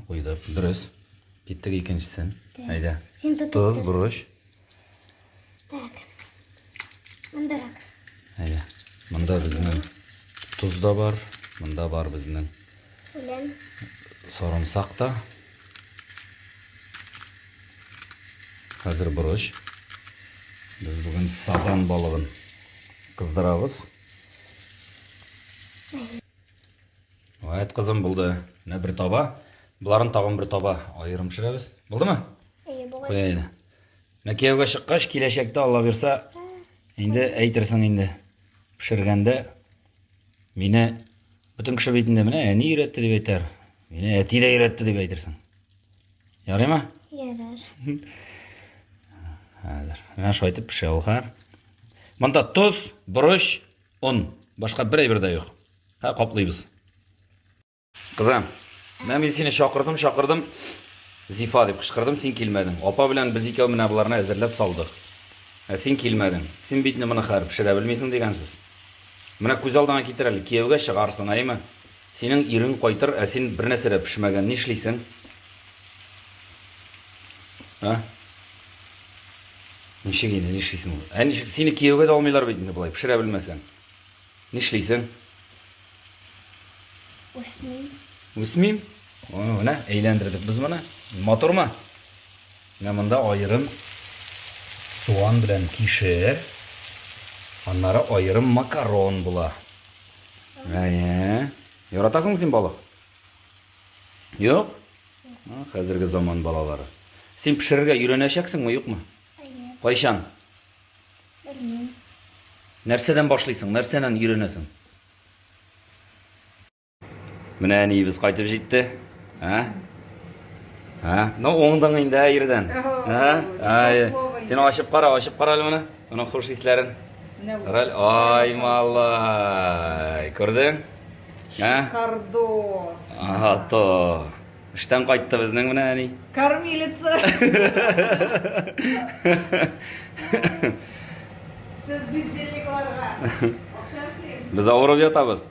Құйдық, дұрыс. Кеттік екіншісін. Айда. Şimdi Тұз, бұрыш. Так. Мындарақ. Айда. Мұнда біздің тұз да бар. Мұнда бар біздің Үлен. сарымсақ та. Қазір бұрыш. Біз бүгін сазан балығын қыздырамыз. Айт қызым, бұлды. Мына бір таба. Бұларын тағын бір таба айырым пішіреміз. Болды ма? Қойайды. Мына күйеуге шыққаш, келешекте Алла берса, енді әйтерсің енді пішіргенде мені бүтін кіші бетінде міне әне үйретті деп айтар. Мені әти де үйретті деп айтерсің. Ярай ма? Ярар. Әзір. Мына шайтып піше олғар. Мұнда тұз, бұрыш, ұн. Башқа бір айбірді жоқ. Қоплайбыз. Қызым, мен сені шақырдым. Зифа деп қышқырдым, сен келмедің. Апа білән біз екеу мына бұларына әзірлеп салдық. Сен келмедің. Сен бетіне мұны қар пішіре білмейсің дегенсіз. Мына көз алдыңа кетірәлі, күйеуге шығарсың, айма. Сенің ирің қойтыр, сен бір нәрсере пішмеген, не ішлейсің? Нешеге не ішлейсің? Сені күйеуге де алмайлар бетінде бұлай, пішіре білмесең. Не ішлейсің? Өсмейм? Мына әйлендірдік біз мұны. Мотор ма? Мұнда айырым суан білән кишер. Аннары айырым макарон бұла. Яратасың сен балық? Жоқ? Қазіргі заман балалары. Сен пішірге үйренешексің ме, жоқ ма? Қайшан? Білмейм. Нәрседен башлайсың, нәрседен үйренесің? Міне әне біз қайтып жетті. Оңдың енді әйірден. Сен ашып қара әлі мұны. Оның құш ислерін. Ай, малай. Көрдің? Кардос. Ато. Үштен қайтты біздің мұны әне. Кормилица. Сіз бездельникларға. Біз ауырып жатабыз.